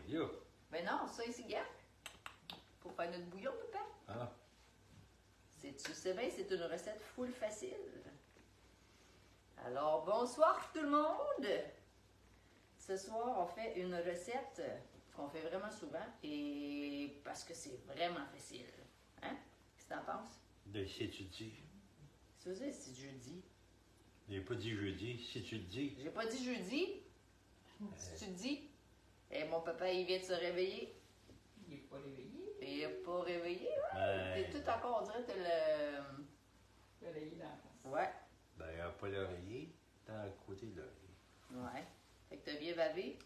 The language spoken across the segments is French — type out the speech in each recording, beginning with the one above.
là. Ben non, ça ici, gars. Pour faire notre bouillon, papa. Ah. Tu sais bien, c'est une recette full facile. Alors, bonsoir tout le monde! Ce soir, on fait une recette qu'on fait vraiment souvent et parce que c'est vraiment facile. Hein? Qu'est-ce que t'en penses? De si tu dis. Ça veut dire si jeudi. J'ai pas dit jeudi, si tu le dis. J'ai pas dit jeudi. Si tu le dis. Et mon papa, il vient de se réveiller. Il n'est pas réveillé. Il est pas réveillé, ouais. Ben, T'es tout encore, on dirait que le... Réveillé dans la face. Ouais. ben, il n'y a pas l'oreiller, dans le côté de l'oreiller. Ouais. Fait que t'as bien bavé?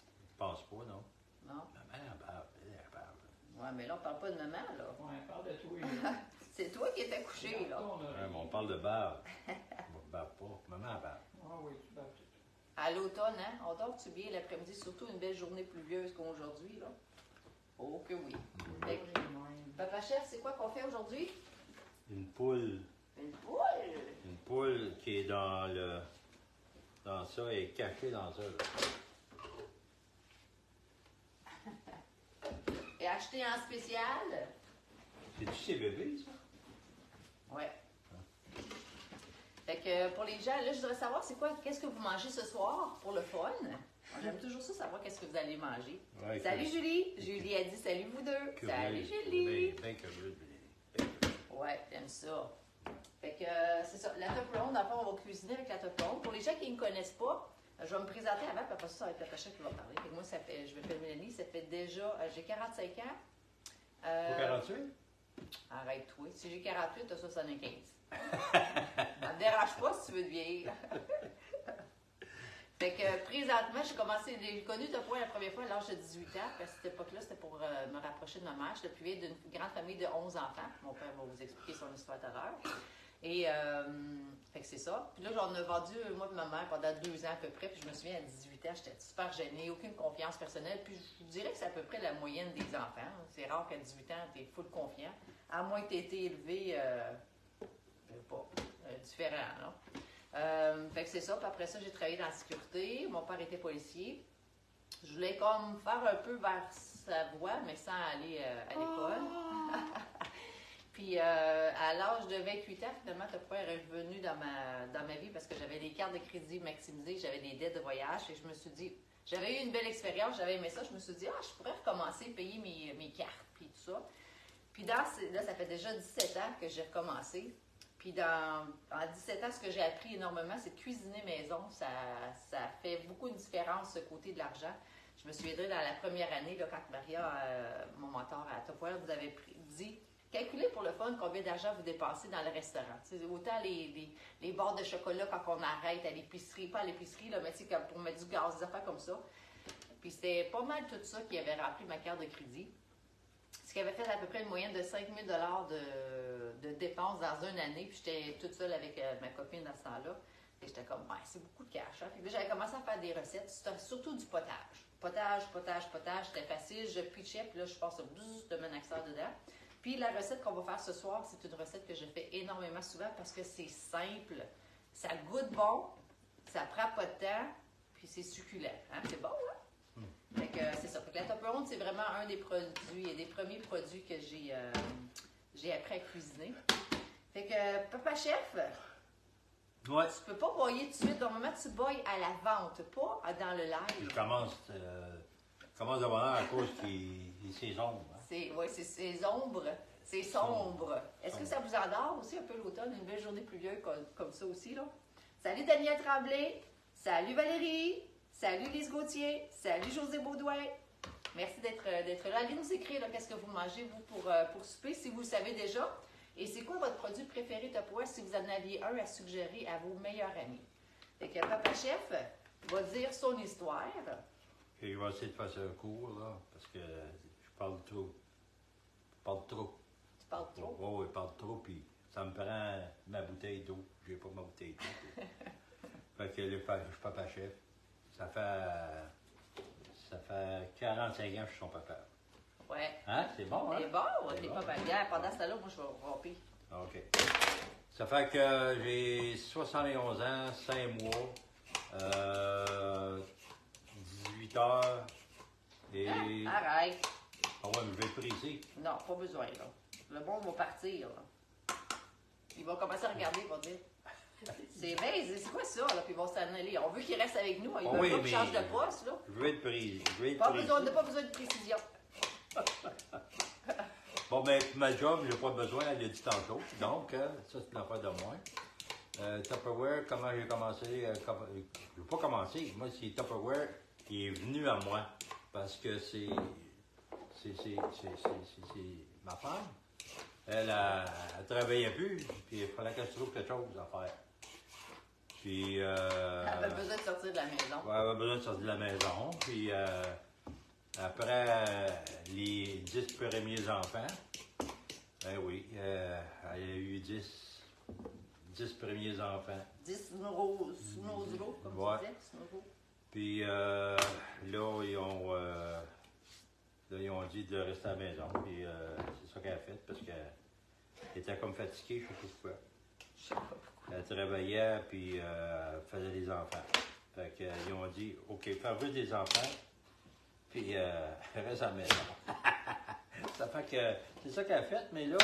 Je pense pas, non? Non? Maman, elle parle, elle parle. Ouais, mais là, on parle pas de maman, là. Ouais, parle de toi. C'est toi qui étais couché, là. Ouais, mais on parle de barbe. On barbe pas. Maman, elle barbe. Ah oui, tu baves tout. À l'automne, hein? On dort-tu bien l'après-midi? Surtout une belle journée pluvieuse qu'aujourd'hui, là. Oh que oui. Fait que, Papa Chef, c'est quoi qu'on fait aujourd'hui? Une poule. Une poule! Une poule qui est dans le. Dans ça, elle est cachée dans ça, là. Et acheté en spécial? C'est-tu ces bébés, ça? Ouais. Fait que pour les gens, là, je voudrais savoir, c'est quoi, qu'est-ce que vous mangez ce soir pour le fun? Moi, j'aime toujours ça, savoir qu'est-ce que vous allez manger. Ouais, Salut que- Julie! Julie a dit salut vous deux! que Salut bien, Julie! bien curieux, bien curieux. Ouais, j'aime ça. Fait que c'est ça. La topplonde, dans le fond, on va cuisiner avec la topplonde. Pour les gens qui ne me connaissent pas, je vais me présenter avant, puis après ça, ça va être Papa Chef qui va parler. Fait que moi, ça fait, je m'appelle Mélanie, ça fait déjà, j'ai 45 ans. Pas 48? Arrête-toi. Si j'ai 48, t'as 75. Ça me dérange pas si tu veux te vieillir. Fait que présentement, j'ai connu Topouin la première fois à l'âge de 18 ans. Puis à cette époque-là, c'était pour me rapprocher de ma mère. J'étais plus vieille d'une grande famille de 11 enfants. Mon père va vous expliquer son histoire tout à l'heure. Et fait que c'est ça. Puis là, j'en ai vendu, moi et ma mère, pendant 2 ans à peu près. Puis je me souviens, à 18 ans, j'étais super gênée, aucune confiance personnelle. Puis je vous dirais que c'est à peu près la moyenne des enfants. C'est rare qu'à 18 ans, tu es full confiant. À moins que tu aies été élevé, différent, là. Fait que c'est ça. Puis après ça, j'ai travaillé dans la sécurité. Mon père était policier. Je voulais comme faire un peu vers sa voie, mais sans aller à l'école. Puis à l'âge de 28 ans, finalement, ton père est revenu dans ma vie parce que j'avais des cartes de crédit maximisées, j'avais des dettes de voyage. Et je me suis dit, j'avais eu une belle expérience, j'avais aimé ça. Je me suis dit, je pourrais recommencer, payer mes cartes, puis tout ça. Puis là, ça fait déjà 17 ans que j'ai recommencé. Puis en 17 ans, ce que j'ai appris énormément, c'est de cuisiner maison. Ça fait beaucoup de différence, ce côté de l'argent. Je me souviendrai dans la première année, là, quand Maria, mon mentor à Topwell, vous avez dit, calculez pour le fun combien d'argent vous dépensez dans le restaurant. T'sais, autant les barres de chocolat quand on arrête à l'épicerie, pas à l'épicerie, là, mais comme pour mettre du gaz, des affaires comme ça. Puis c'était pas mal tout ça qui avait rempli ma carte de crédit. Ce qui avait fait à peu près une moyenne de 5 000 de dépenses dans une année. Puis j'étais toute seule avec ma copine à ce temps-là. Et j'étais comme, c'est beaucoup de cash. Hein? Fait que là, j'avais commencé à faire des recettes. C'était surtout du potage. Potage. C'était facile. Je pitchais, puis là, je passe de mon accent dedans. Puis la recette qu'on va faire ce soir, c'est une recette que je fais énormément souvent parce que c'est simple. Ça goûte bon. Ça prend pas de temps. Puis c'est succulent. Hein? C'est bon, hein? Fait que c'est ça. Fait que la Tupperware, c'est vraiment un des produits et des premiers produits que j'ai appris à cuisiner. Fait que Papa Chef, Ouais. tu peux pas broyer tout de suite. Normalement, tu boilles à la vente, pas dans le live. Je commence de bonheur à cause qu'il c'est sombre. Hein? C'est ces ombres. C'est sombre. Est-ce que ça vous endort aussi un peu l'automne, une belle journée pluvieuse comme ça aussi, là? Salut Daniel Tremblay. Salut Valérie. Salut Lise Gauthier. Salut José Baudouin. Merci d'être là. Allez nous écrire qu'est-ce que vous mangez, vous, pour souper, si vous le savez déjà. Et c'est quoi votre produit préféré Tupperware si vous en aviez un à suggérer à vos meilleurs amis? Fait que Papa Chef va dire son histoire. Et je vais essayer de faire ça court, là, parce que je parle trop. Je parle trop. Tu parles trop? Oui, je parle trop, puis ça me prend ma bouteille d'eau. J'ai pas ma bouteille d'eau. Fait que là, je suis Papa Chef. Ça fait 45 ans que je suis son papa. Ouais. Hein? C'est bon, hein? C'est bon, t'es bon. pas mal. Pendant ce temps-là, moi, je vais romper. OK. Ça fait que j'ai 71 ans, 5 mois, 18 heures, Et. Hein? Arrête. Ah ouais, mais je vais le briser. Non, pas besoin, là. Le monde va partir, là. Ils vont commencer à regarder, ils vont dire. C'est vrai, c'est quoi ça, là? Puis ils vont s'en aller. On veut qu'ils restent avec nous. Ils Ah veulent oui, pas qu'ils mais- changent de poste, là. Je vais le briser. Je vais le Pas briser. besoin, pas besoin de précision. Bon, ben, pour ma job, j'ai pas besoin, elle a dit tantôt. Donc, ça, c'est une affaire de moi. Tupperware, comment j'ai commencé? Je n'ai pas commencé. Moi, c'est Tupperware qui est venu à moi. Parce que c'est ma femme. Elle travaillait plus, puis il fallait qu'elle se trouve quelque chose à faire. Puis. Elle avait besoin de sortir de la maison. Ouais, elle avait besoin de sortir de la maison. Puis, après les 10 premiers enfants, ben oui, elle a eu 10 premiers enfants. 10 snozros, comme Ouais. tu disais, snozros. Puis là, ils ont dit de rester à la maison. Puis c'est ça qu'elle a fait parce qu'elle était comme fatiguée, je ne sais pas pourquoi. Je sais pas pourquoi. Elle travaillait, puis elle faisait des enfants. Fait qu'ils ont dit, OK, fais juste des enfants, puis reste à la maison. Ça fait que c'est ça qu'elle a fait, mais là,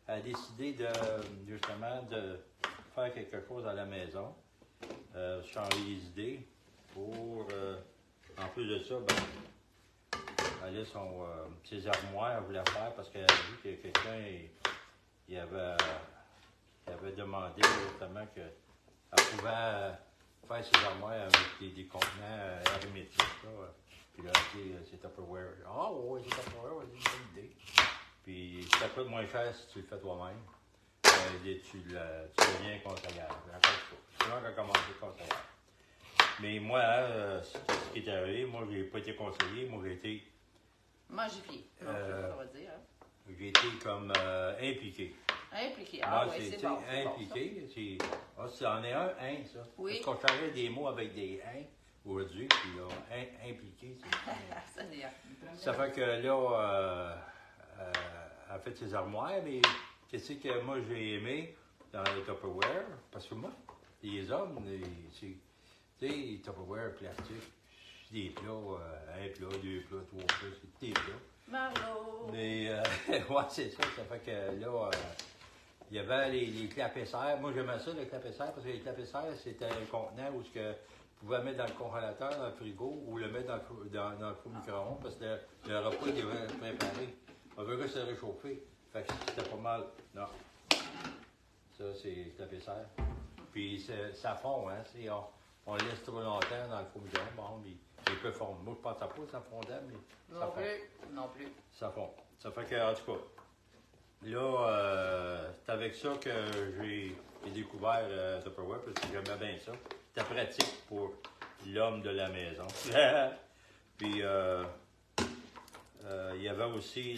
elle a décidé justement de faire quelque chose à la maison, changer les idées pour, en plus de ça, ben, elle a ses armoires, elle voulait faire parce qu'elle a vu que quelqu'un il avait demandé justement qu'elle pouvait faire ses armoires avec des contenants hermétiques. Là. Puis là, c'est Tupperware. Ah oui, c'est Tupperware, ouais, c'est une bonne idée. Puis ça coûte moins cher si tu le fais toi-même. Tu deviens conseillère. C'est moi qui ai commencé conseillère. Mais moi, ce qui est arrivé, moi, je n'ai pas été conseiller, moi, j'ai été. Mangifié, on va dire. Hein. J'ai été comme impliqué. Impliqué. Ah Moi, oui, c'est bon. c'est bon, impliqué. C'en est un, ça. Oui. Parce qu'on changeait des mots avec des aujourd'hui, puis là, impliqué, c'est ça. Ça n'est rien. ça fait que là, elle a fait ses armoires, mais qu'est-ce que moi j'ai aimé dans les Tupperware? Parce que moi, les hommes, tu sais, Tupperware, plastique, c'est des plats, un plat, deux plats, trois plats, c'est des plats. Marlo! Mais, ouais, c'est ça. Ça fait que là, il y avait les clapets-serres. Moi, j'aimais ça, les clapets-serres, parce que les clapets-serres, c'était un contenant où tu pouvais mettre dans le congélateur, dans le frigo, ou le mettre dans le four micro-ondes, parce que le repas, il devait être préparé. On veut que ça réchauffé. Fait que c'était pas mal. Non. Ça, c'est les clapets-serres. Puis, ça fond, hein. On le laisse trop longtemps dans le four micro-ondes, bon, puis il peut fondre. Moi, je pensais pas que ça fondait, mais ça Non fond. plus. Non plus. Ça fond. Ça fait que, en tout cas, là, c'est avec ça que j'ai découvert Tupperware, parce que j'aimais bien ça. C'était pratique pour l'homme de la maison. Puis, il y avait aussi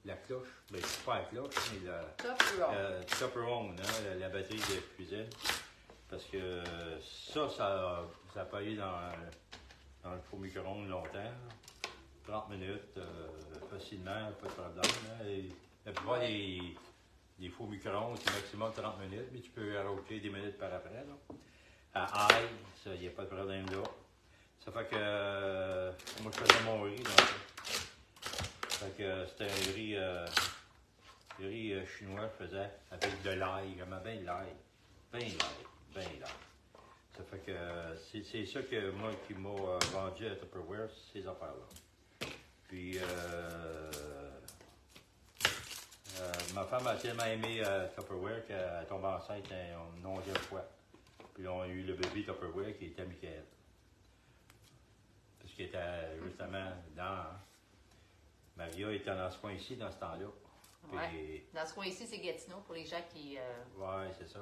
la cloche. Ben, c'est pas la cloche, mais le Tupperware, hein, la batterie de cuisine. Parce que ça a pas eu dans le four micro-ondes longtemps. 30 minutes, facilement, pas de problème. Hein. Et la plupart des fours micro-ondes, c'est maximum 30 minutes, mais tu peux rajouter des minutes par après. Là. À ail, ça, il n'y a pas de problème là. Ça fait que moi, je faisais mon riz. Donc, ça fait que c'était un riz chinois, je faisais avec de l'ail. J'aimais bien l'ail. Bien l'ail. Ça fait que c'est ça que moi qui m'a vendu à Tupperware, ces affaires-là. Puis ma femme a tellement aimé Tupperware qu'elle est tombée enceinte une 11e fois. Puis on a eu le bébé Tupperware qui était Michael. Parce qu'il était justement dans. Maria était dans ce coin ici, dans ce temps-là. Puis, Ouais. Dans ce coin-ci, c'est Gatineau pour les gens qui ouais, c'est ça.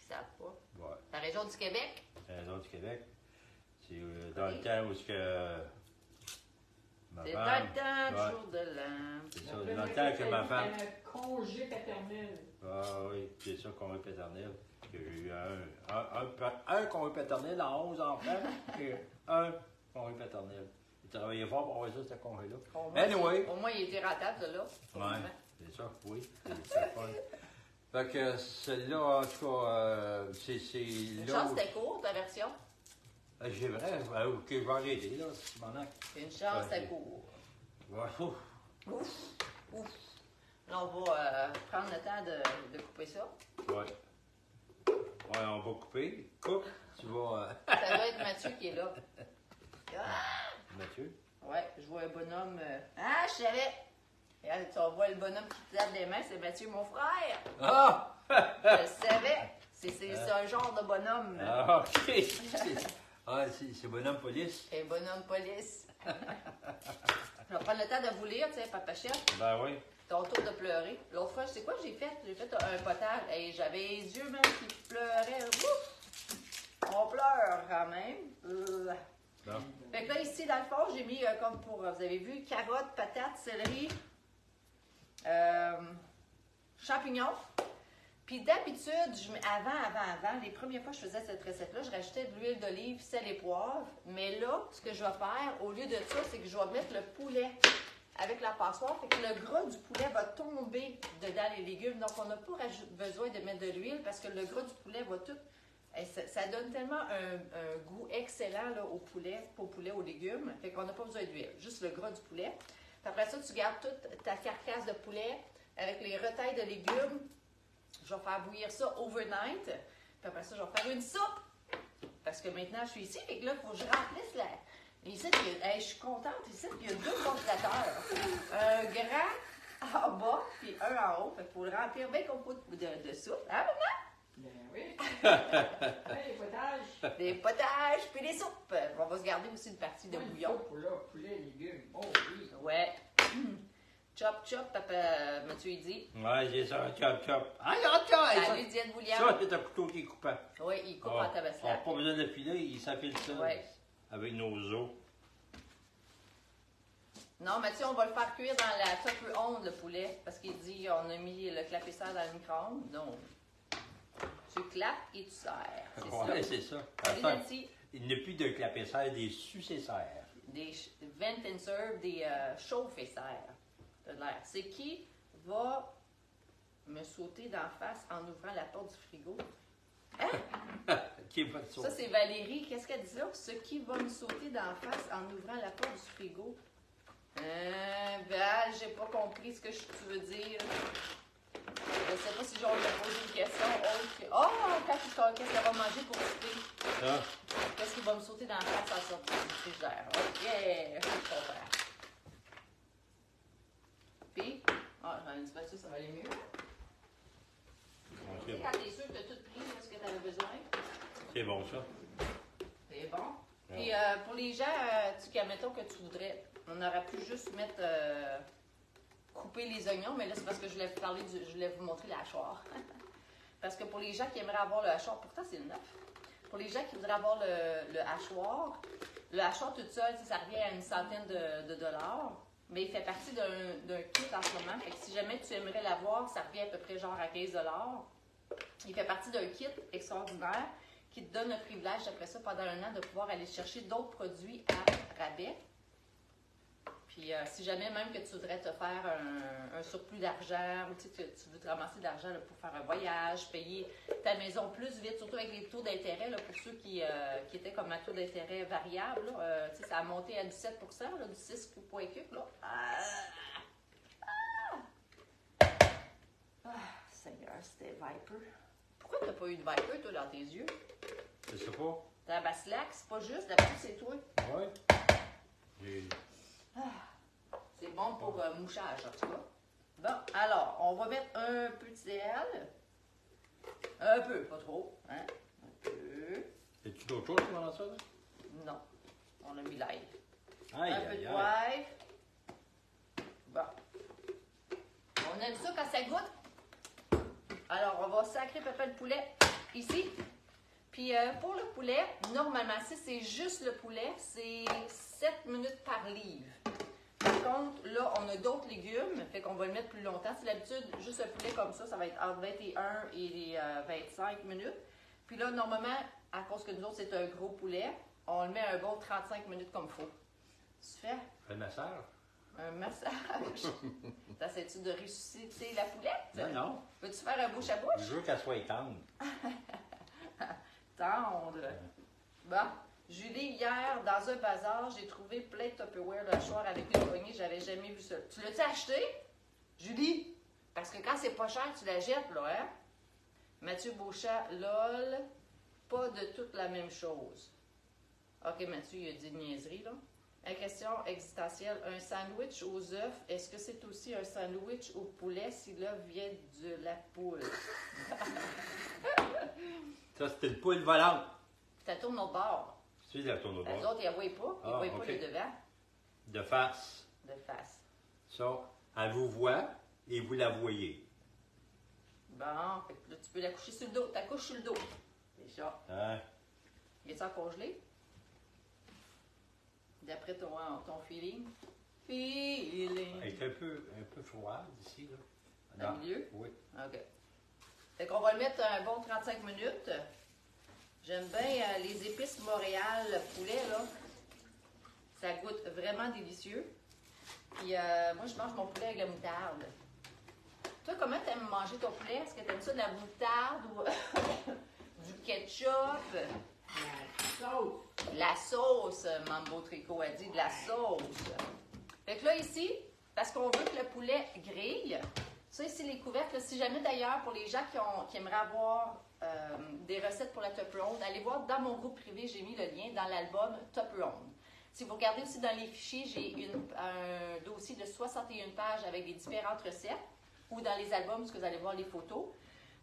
savent pas. Ouais. La région du Québec? La région du Québec. C'est dans le temps où ce que. Ma C'est femme. dans le temps ouais, du jour de l'an. C'est ça, dans le temps que ma femme. Un congé paternel. Ah oui, c'est ça, congé paternel. Que j'ai eu un congé paternel en 11 enfants et un congé paternel. Il travaillait fort pour avoir ça, ce congé-là. Anyway. Au moins, il était rentable, ça, là. Ouais, c'est ça, oui. C'est fun. Fait que celle-là, en tout cas, c'est Une là. chance, c'était court, ta version. J'ai vrai. OK, je vais arrêter, là. C'est mon acte. Une chance Ok. à court. Ouais, ouf. Ouf, ouf. Là, on va prendre le temps de couper ça. Ouais. Ouais, on va couper. Coupe. Tu vas. Ça doit être Mathieu qui est là. Ah! Mathieu? Ouais, je vois un bonhomme. Ah, je savais! Regarde, tu vois le bonhomme qui te tape des mains, c'est Mathieu, mon frère. Ah! Je le savais. C'est un genre de bonhomme. Ah, OK. Ah, c'est bonhomme police. Un bonhomme police. Je vais prendre le temps de vous lire, tu sais, Papa Chef. Ben oui. Ton tour de pleurer. L'autre fois, je sais quoi j'ai fait? J'ai fait un potage et j'avais les yeux même qui pleuraient. Ouf! On pleure quand même. Bon. Fait que là, ici, dans le fond, j'ai mis comme pour, vous avez vu, carottes, patates, céleri, champignons. Puis d'habitude, avant, les premières fois que je faisais cette recette-là, je rajoutais de l'huile d'olive, sel et poivre. Mais là, ce que je vais faire, au lieu de ça, c'est que je vais mettre le poulet avec la passoire. Fait que le gras du poulet va tomber dedans les légumes. Donc, on n'a pas besoin de mettre de l'huile parce que le gras du poulet va tout... Ça donne tellement un goût excellent là, au poulet, aux légumes. Fait qu'on n'a pas besoin d'huile, juste le gras du poulet. Puis après ça, tu gardes toute ta carcasse de poulet avec les retailles de légumes. Je vais faire bouillir ça overnight. Puis après ça, je vais faire une soupe. Parce que maintenant, je suis ici. Et que là, il faut que je remplisse la... Ici, je suis contente. Ici, il y a 2 congelateurs. Un grand en bas, puis un en haut. Fait qu'il faut le remplir bien comme de soupe. Hein, maman? Ben oui. Hey, les potages. Des potages, puis des soupes. On va se garder aussi une partie de Ouais, bouillon. soupe, là, poulet, légumes. Oh oui. Ouais. Chop, chop, papa, Mathieu, il dit. Ouais, j'ai ça. Chop, chop. Ah, chop, chop. Salut, Diane Boulian. Ça, c'est un couteau qui est coupant. Oui, il coupe Ah, en on tabasselin. n'a pas besoin de filer, il s'affile ça. Ouais. Avec nos os. Non, Mathieu, on va le faire cuire dans la top onde, le poulet. Parce qu'il dit, on a mis le clapisseur dans le micro-ondes. Donc, tu clapes et tu serres. C'est Ouais, ça. c'est ça. Salut, Attends, Nancy. il n'y a plus de clapesseur, des sucesseurs. Des vent and serve, des chauffe et serre. T'as de l'air. C'est qui va me sauter d'en face en ouvrant la porte du frigo? Qui est pas de Ça, c'est Valérie. Qu'est-ce qu'elle dit là? Ce qui va me sauter d'en face en ouvrant la porte du frigo. Val, j'ai pas compris ce que tu veux dire. Je sais pas si j'ai envie de poser une question autre que... Oh, qu'est-ce qu'elle va manger pour souper? ça. Qu'est-ce qui va me sauter dans la face en sortant du frigidaire? OK, je comprends. Puis, j'en ai une spatule, ça va aller mieux. Bon, Tu sais, quand t'es sûr que tu as tout pris, ce que tu avais besoin, c'est bon, ça. c'est bon. Ouais. Puis, pour les gens, admettons que tu voudrais, on aurait pu juste mettre... couper les oignons, mais là, c'est parce que je voulais vous montrer la hachoir. Parce que pour les gens qui aimeraient avoir le hachoir, pourtant c'est neuf. Pour les gens qui voudraient avoir le hachoir tout seul, ça revient à une centaine de dollars. Mais il fait partie d'un kit en ce moment. Fait que si jamais tu aimerais l'avoir, ça revient à peu près genre à 15 dollars. Il fait partie d'un kit extraordinaire qui te donne le privilège, après ça, pendant un an, de pouvoir aller chercher d'autres produits à rabais. Puis si jamais même que tu voudrais te faire un surplus d'argent ou tu veux te ramasser de l'argent là, pour faire un voyage, payer ta maison plus vite, surtout avec les taux d'intérêt, là, pour ceux qui étaient comme un taux d'intérêt variable, là, ça a monté à 17 là, du 6 points cube. Là. Seigneur, c'était Viper. Pourquoi t'as pas eu de Viper, toi, dans tes yeux? Je sais pas. T'as Baslac, c'est pas juste, d'habitude, c'est toi. Ouais. J'ai- C'est bon pour mouchage, en tout cas. Bon, alors, on va mettre un peu de sel. Un peu, pas trop. Hein? Un peu. As-tu d'autres choses pendant ça, là? Non, on a mis l'ail. Aïe, Un peu aïe, de aïe. poivre. Bon. On aime ça quand ça goûte. Alors, on va sacrer papa le poulet ici. Puis pour le poulet, normalement, si c'est juste le poulet, c'est 7 minutes par livre. Par contre, là, on a d'autres légumes, fait qu'on va le mettre plus longtemps. C'est l'habitude, juste le poulet comme ça va être entre 21 et 25 minutes. Puis là, normalement, à cause que nous autres, c'est un gros poulet, on le met à un bon 35 minutes comme il faut. Tu fais Fais ma soeur? un massage. T'essaies-tu de ressusciter la poulette? Non, non. Veux-tu faire un bouche à bouche? Je veux qu'elle soit tendre. Tendre. Bon, Julie, hier, dans un bazar, j'ai trouvé plein de Tupperware le soir avec une poignée. J'avais jamais vu ça. Tu l'as-tu acheté? Julie? Parce que quand c'est pas cher, tu la jettes, là, hein? Mathieu Beauchamp, lol. Pas de toute la même chose. OK, Mathieu, il a dit une niaiserie, là. La question existentielle. Un sandwich aux œufs, est-ce que c'est aussi un sandwich au poulet si l'œuf vient de la poule? Ça, c'était une poule volante. Ça tourne au bord. Tu sais, la tourne au Les bord. autres, ils la voient pas. Ils Ah, voient pas OK. le devant De face. de face. Ça, elle vous voit et vous la voyez. Bon, fait que là, tu peux la coucher sur le dos. Tu la couches sur le dos. C'est ça. Hein? Il est-tu encore gelé? D'après ton feeling? Feeling. Elle est un peu froide ici, là. Dans le milieu? Oui. OK. Fait qu'on va le mettre un bon 35 minutes. J'aime bien les épices Montréal poulet, là. Ça goûte vraiment délicieux. Puis moi, je mange mon poulet avec la moutarde. Toi, comment t'aimes manger ton poulet? Est-ce que t'aimes ça de la moutarde ou du ketchup? Sauce. La sauce, Mambo Tricot a dit, de la sauce. Fait que là, ici, parce qu'on veut que le poulet grille, ça ici, les couvercles, là, si jamais d'ailleurs, pour les gens qui aimeraient avoir des recettes pour la Tupperware, allez voir dans mon groupe privé, j'ai mis le lien dans l'album Tupperware. Si vous regardez aussi dans les fichiers, j'ai un dossier de 61 pages avec les différentes recettes, ou dans les albums, parce que vous allez voir les photos.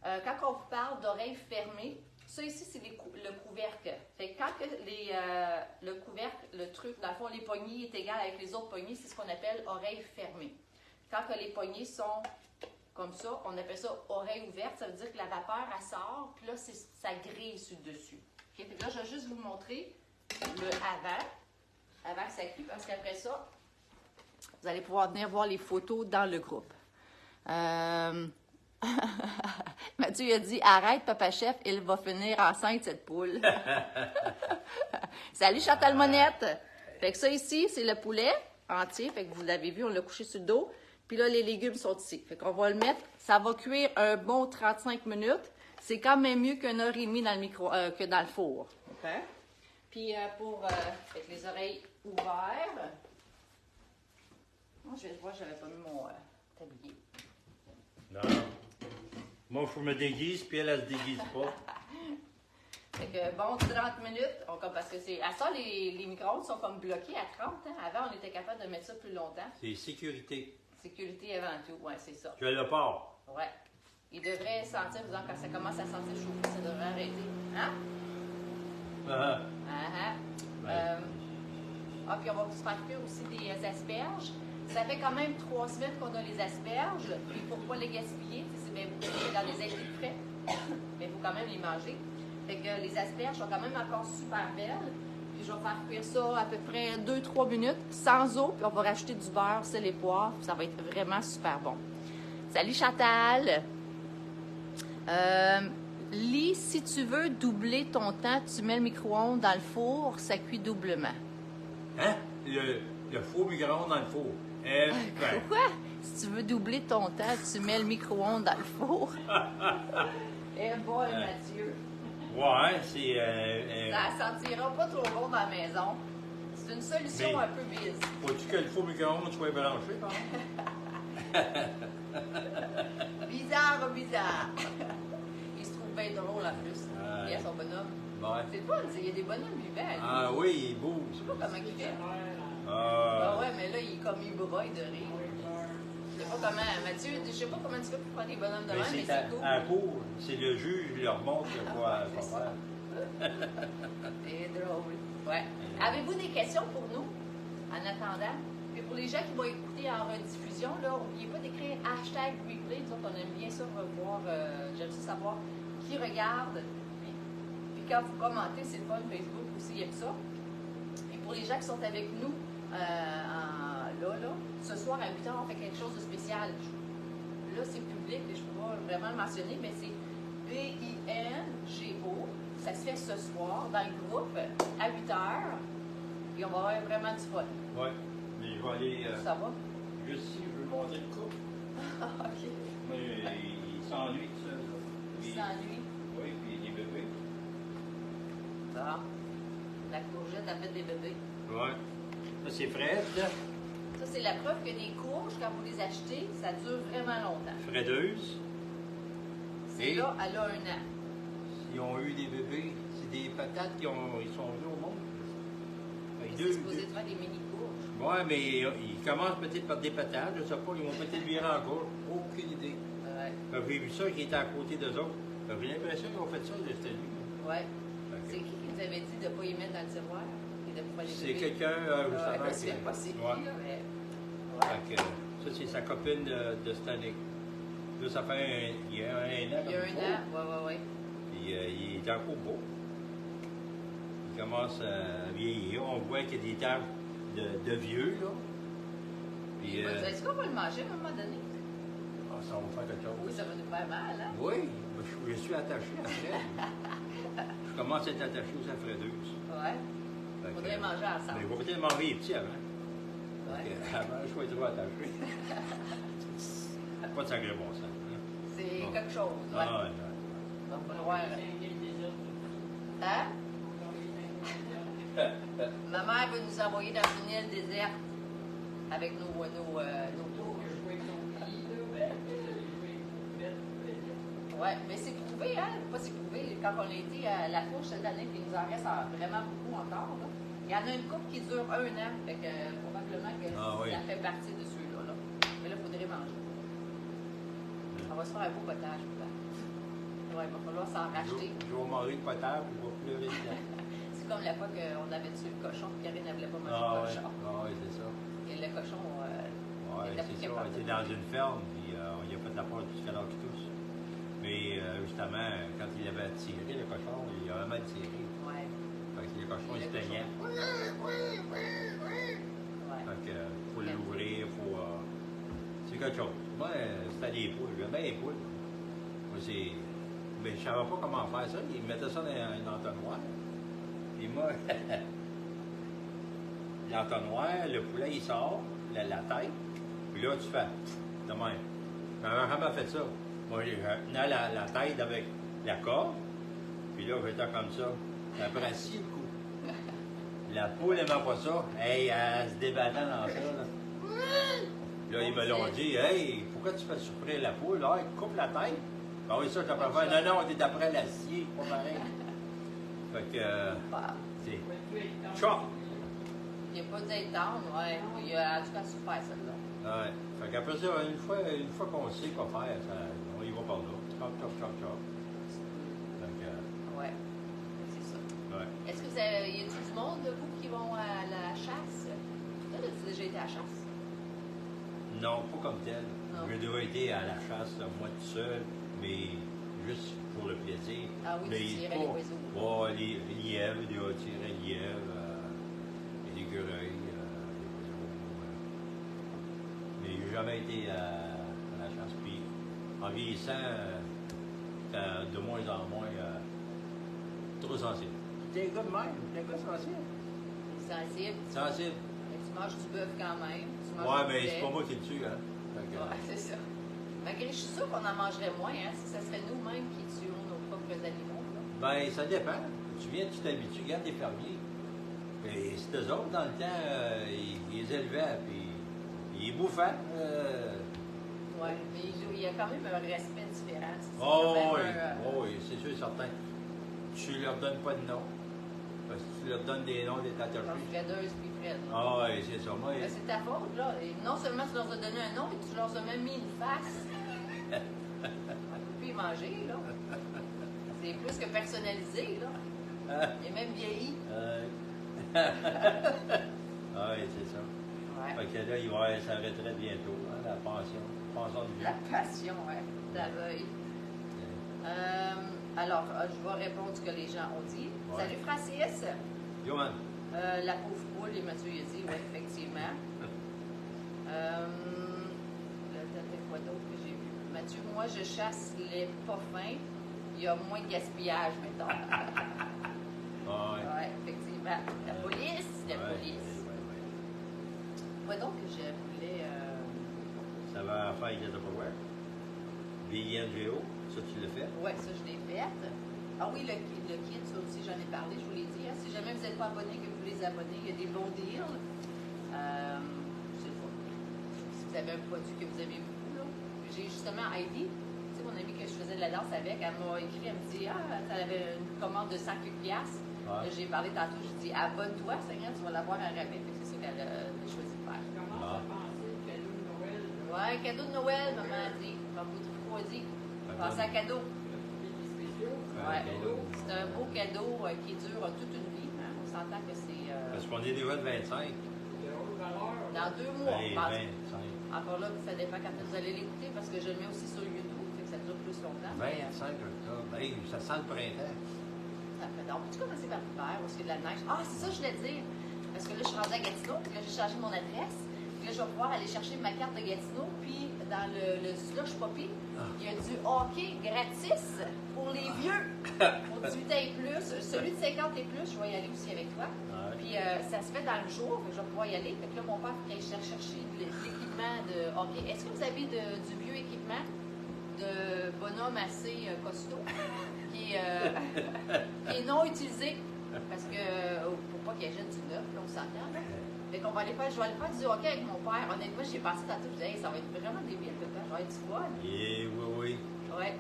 Quand on vous parle d'oreilles fermées, ça ici, c'est le couvercle. Fait que quand le couvercle, le truc, dans le fond, les poignées est égal avec les autres poignées, c'est ce qu'on appelle oreilles fermées. Quand que les poignées sont comme ça, on appelle ça oreille ouverte, ça veut dire que la vapeur, elle sort, puis là, ça grille sur le dessus. Okay? Fait que là, je vais juste vous montrer le avant que ça cuit, parce qu'après ça, vous allez pouvoir venir voir les photos dans le groupe. Mathieu a dit « Arrête, Papa Chef, il va finir enceinte, cette poule. » Salut, Chantal Monette! Fait que ça ici, c'est le poulet entier. Fait que vous l'avez vu, on l'a couché sur le dos. Puis là, les légumes sont ici. Fait qu'on va le mettre. Ça va cuire un bon 35 minutes. C'est quand même mieux qu'une heure et demie dans le que dans le four. OK? Puis avec les oreilles ouvertes. Moi, je vais voir, j'avais pas mis mon tablier. Non. Moi, je me déguise, puis elle se déguise pas. Fait que bon, 30 minutes, parce que c'est. À ça, les micro-ondes sont comme bloqués à 30. Hein. Avant, on était capable de mettre ça plus longtemps. C'est sécurité. Sécurité avant tout, ouais, c'est ça. Tu as le port. Ouais. Il devrait sentir, disons, quand ça commence à sentir chauffer, ça devrait arrêter. Hein? Ah, Puis on va se faire cuire aussi des asperges. Ça fait quand même 3 semaines qu'on a les asperges. Puis pourquoi les gaspiller? C'est bien dans des écrits frais. Mais il faut quand même les manger. Fait que les asperges sont quand même encore super belles. Puis je vais faire cuire ça à peu près 2-3 minutes, sans eau. Puis on va rajouter du beurre, sel et poivre. Ça va être vraiment super bon. Salut Chantal! Lis, si tu veux doubler ton temps, tu mets le micro-ondes dans le four, ça cuit doublement. hein? Le faux micro-ondes dans le four. Quoi? Si tu veux doubler ton temps, tu mets le micro-ondes dans le four. Eh boy, Mathieu! Ouais, c'est... Ça sentira pas trop bon dans la maison. C'est une solution Mais- un peu bise. Faut-tu que le faux micro-ondes soit branché, par exemple? Bizarre. Il se trouve bien drôle en plus. Ouais. Il a son bonhomme. Ouais. C'est le fun, il y a des bonhommes vivants. lui. Ah oui, il bouge. Je sais pas comment il fait. Ah, Ah ouais, mais là, il broille de rire. Je sais pas comment, Mathieu, je sais pas comment tu fais pour faire des bonhommes de mais même, mais c'est c'est cool. à cour, c'est le juge qui leur montre quoi c'est ça. faire. C'est drôle. Ouais. Avez-vous des questions pour nous en attendant? Puis pour les gens qui vont écouter en rediffusion, là, n'oubliez pas d'écrire hashtag replay. Nous autres, on aime bien ça revoir. J'aime ça savoir qui regarde. Puis quand vous commentez, c'est le fun. Facebook aussi aime ça. Puis pour les gens qui sont avec nous, ce soir à 8h, on fait quelque chose de spécial. Là, c'est public, et je ne peux pas vraiment le mentionner, mais c'est BINGO. Ça se fait ce soir dans le groupe à 8h. Et on va avoir vraiment du fun. Oui, mais je vais aller Ça va? juste ici, je veux monter le couple. OK. Mais il s'ennuie, ça. Il s'ennuie. Oui, puis les bébés. Bon. La courgette a fait des bébés. Ouais. Ça, c'est fraise, là. Ça, c'est la preuve que des courges, quand vous les achetez, ça dure vraiment longtemps. Fraideuse. Et Là, elle a 1 an. ils ont eu des bébés. C'est des patates ils sont venus au monde. Fait que C'est supposé de faire des mini-courges. Ouais, mais ils commencent peut-être par des patates, je sais pas, ils vont peut-être virer encore. Aucune idée. Ouais. Fait que j'ai vu ça qui était à côté d'eux autres. Fait que j'ai l'impression qu'ils ont fait ça aux États-Unis. Ouais. Fait que C'est qui nous avait dit de ne pas y mettre dans le tiroir et de pouvoir les C'est bébés? quelqu'un, justement. C'est pas c'est qui, Ouais. là, mais... Fait que, ça, c'est sa copine de cette année. Là, ça fait il y a 1 an. Il y a comme 1 il faut. an, ouais. Puis il est encore beau. Il commence à vieillir. On voit qu'il y a des taches de vieux, là. Puis, Est-ce qu'on va le manger à un moment donné? ça va faire quelque chose. Oui, ça va nous faire mal, hein? Oui, je suis attaché à Fred. Je commence à être attaché aux Fredeuses. Ouais. Fait que, Faudrait manger ensemble. Mais il va peut-être manger les petits avant. Ouais. Avant, je vais être trop attaché. Pas de sacré bon sens. Hein? C'est Bon. quelque chose, ouais. Ah, ouais. Va falloir... Hein? Ma mère veut nous envoyer dans une île déserte avec nos courges. Ouais, mais c'est prouvé, hein? Pas c'est prouvé. Quand on a été à la fourche cette année, puis il nous en reste vraiment beaucoup encore, là. Il y en a une couple qui dure 1 an, fait que probablement que Oui. ça fait partie de ceux-là, là. Mais là, il faudrait manger. On va se faire un beau potage, peut-être. Ouais, il va falloir s'en racheter. Je vais manger le potable, je vais pleurer dedans. C'est comme la fois qu'on avait tué le cochon, puis Karine ne voulait pas manger Ah, le ouais. cochon. Ah, ouais, c'est ça. Et le cochon, Ouais, il était c'est plus ça. On capable. était dans une ferme, puis on y a fait la part jusqu'à l'heure qui tousse. Mais justement, quand il avait tiré le cochon, il a vraiment tiré. Ouais. Fait que le cochon, il se Le plaignait. Ouais. Fait que faut l'ouvrir, faut. C'est quelque chose. Moi, c'était des poules. J'aime bien les poules. Moi, c'est. Mais je savais pas comment faire ça. Ils mettaient ça dans un entonnoir. Puis moi, l'entonnoir, le poulet, il sort, la tête. Puis là, tu fais de même. J'avais jamais fait ça. Moi, je tenais la tête avec la corde. Puis là, j'étais comme ça. Après, assis le coup. La poule n'aimait pas ça. Hey, elle se débattait dans ça. Là, ils me l'ont dit. Hey, pourquoi tu fais souffrir la poule? Ah, coupe la tête. Ah oui, ça, je peux faire. Non, on est d'après l'acier. Pas pareil. Fait que. C'est. Chop! Il n'y a pas d'être tendre, ouais. Il a en tout cas souffert, celle-là. Ouais. Fait qu'après ça, une fois qu'on sait quoi faire, on y va par là. Chop, chop, chop, chop. Fait que. Ouais. C'est ça. Ouais. Est-ce que y a du monde, vous, qui vont à la chasse? Toi, as-tu déjà été à la chasse? Non, pas comme tel. Non. J'ai déjà été à la chasse, moi tout seul, mais juste pour le plaisir. Ah oui, mais tu tirais les oiseaux. Ouais, les lièvres, j'ai tiré les lièvres, les écureuils, les oiseaux. Mais j'ai jamais été à la chasse. Puis en vieillissant, t'es de moins en moins trop sensible. T'es un gars de même, t'es un gars sensible. Sensible. Sensible. Mais tu manges du bœuf quand même. Tu manges Ouais, du mais poulet. c'est pas moi qui le tue, hein. Fait que, Ouais, c'est ça. Malgré, je suis sûre qu'on en mangerait moins, hein, si ça serait nous-mêmes qui tuons nos propres animaux. Là. Ben, ça dépend. Tu viens, tu t'habitues, regarde les fermiers. Et c'est eux autres, dans le temps, ils les élevaient, puis ils bouffaient. Ouais, mais il y a quand même un respect différent. C'est Oh, quand oui, même oh, oui, c'est sûr et certain. Tu leur donnes pas de nom. Parce que tu leur donnes des noms, des comme tatouages. Fredeuse puis Fred. là. Ah, oui, c'est ça. Moi, Ben, c'est ta faute, là. Et non seulement tu leur as donné un nom, mais tu leur as même mis une face. On peut plus y manger, là. C'est plus que personnalisé, là. Il est même vieilli. ah, oui, c'est ça. Ouais. Fait que là, il va sa retraite bientôt, hein, la pension. Pension de vie. La passion, ouais. La veuille. Alors, je vais répondre à ce que les gens ont dit. Ouais. Salut Francis. Johan. La pauvre poule, et Mathieu il a dit, oui, effectivement. Peut-être quoi d'autre que j'ai vu. Mathieu, moi, je chasse les pas fins. Il y a moins de gaspillage, mettons. Ah, oui. Oui, effectivement. La police, la Ouais, police. ouais. Quoi donc que je voulais... Ça va faire avec les Tupperware. BNGO, ça tu l'as fait. Oui, ça, je l'ai faite. Ah oui, le kit, ça aussi, j'en ai parlé, je vous l'ai dit. Hein. Si jamais vous n'êtes pas abonné, que vous voulez les abonner, il y a des bons deals. C'est le fun. Si vous avez un produit que vous aimez beaucoup, là. J'ai justement Heidi, tu sais, mon amie que je faisais de la danse avec, elle m'a écrit, elle me dit, elle avait une commande de 100 piastres. Ouais. J'ai parlé tantôt, j'ai dit, abonne-toi, Seigneur, tu vas l'avoir à rabais. Fait que c'est ça qu'elle a choisi de faire. Je commence à penser cadeau de Noël. Ouais, cadeau de Noël, maman a dit. Maman vous refroidit. Pensez à cadeau. Des spéciaux. Ouais. Cadeau. C'est un beau cadeau qui dure toute une vie. Hein. On s'entend que c'est. Parce qu'on est déjà de 25. De haute valeur. Dans 2 mois. Hey, Parce- 25. Encore là, ça dépend quand vous allez l'écouter parce que je le mets aussi sur YouTube, fait que ça dure plus longtemps. mais, 25 octobre. Hey, ça sent le printemps. ça fait. On peut-tu commencer par l'hiver où il y a de la neige? Ah, c'est ça, je voulais dire. Parce que là, je suis rendue à Gatineau, puis là, j'ai changé mon adresse. Puis là, je vais pouvoir aller chercher ma carte de Gatineau. Puis dans le slush poppy, il y a du hockey gratis pour les vieux, pour 18 ans et plus. Celui de 50 et plus, je vais y aller aussi avec toi. Ouais. Puis ça se fait dans le jour, fait que je vais pouvoir y aller. Fait que là, mon père, il faut qu'il aille chercher de l'équipement de hockey. Est-ce que vous avez du vieux équipement de bonhomme assez costaud qui est non utilisé? Parce que, pour pas qu'il y ait du neuf, là, on s'entend. Fait qu'on va aller faire, je vais aller faire du hockey avec mon père. Honnêtement, j'ai pensé tantôt, je disais, hey, ça va être vraiment débile, papa, ça va être du fun. Et oui. Ouais.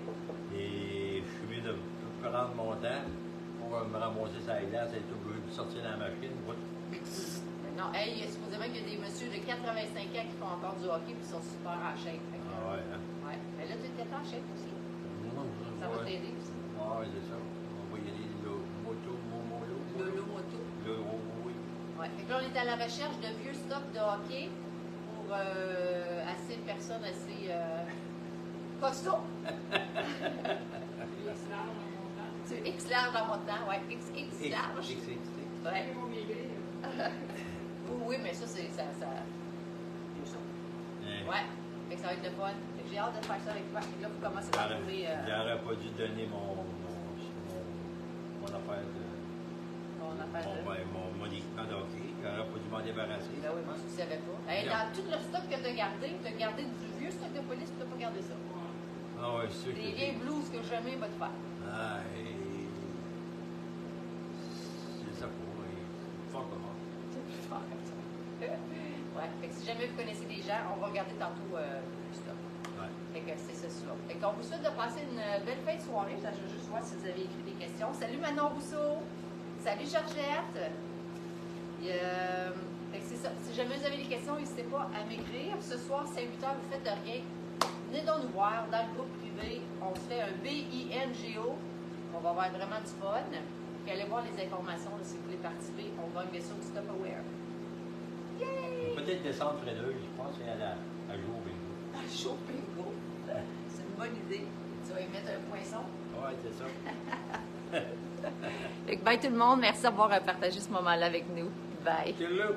Et je suis mieux de prendre mon temps pour me ramasser sa glace et être obligé de sortir dans la machine. Non, hey, supposément qu'il y a des messieurs de 85 ans qui font encore du hockey et qui sont super en shape. Fait que, Ah ouais, hein? ouais. Mais là, tu étais en shape aussi. Ça va Ouais. t'aider aussi. Ouais, c'est ça. On va y aller Lolo moto. oui. Ouais. Fait que là, on est à la recherche de vieux stocks de hockey pour assez de personnes assez costauds. Les slams en montant. Tu X large en montant, ouais. X large. Ouais. Ils vont migrer. Oui, mais ça, c'est ça. C'est ça. Ouais. Fait que ça va être le fun. Fait que j'ai hâte de faire ça avec toi. Fait que là, vous commencez à trouver. J'aurais pas dû donner mon affaire de. Mon équipement de hockey. J'aurais pas dû m'en débarrasser. Ben oui, moi, je ne savais pas. Hey, dans tout le stock que tu as gardé du vieux stock de police, tu n'as pas gardé ça. Ah ouais, c'est sûr que Des vieilles blouses que jamais va te faire. Ah, et... C'est ça pour moi. Fort comment. C'est plus fort comme ça. Ouais. Fait que si jamais vous connaissez des gens, on va regarder tantôt le stock. Ouais. Fait que c'est ça. Fait qu'on vous souhaite de passer une belle fin de soirée. Je veux juste voir si vous avez écrit des questions. Salut Manon Rousseau. Salut Georgette. Fait que c'est ça. Si jamais vous avez des questions, n'hésitez pas à m'écrire. Ce soir, c'est 8h, vous faites de rien. Venez donc nous voir dans le groupe privé. On se fait un BINGO. On va avoir vraiment du fun. Puis allez voir les informations là, si vous voulez participer. On va bien sûr du Tupperware. Yay! Peut-être descendre fredeuse, je pense, et aller à jour bingo. Un show bingo. C'est une bonne idée. Tu vas y mettre un poinçon. Ouais, c'est ça. Fait que bye tout le monde. Merci d'avoir partagé ce moment-là avec nous. Bye. Hello.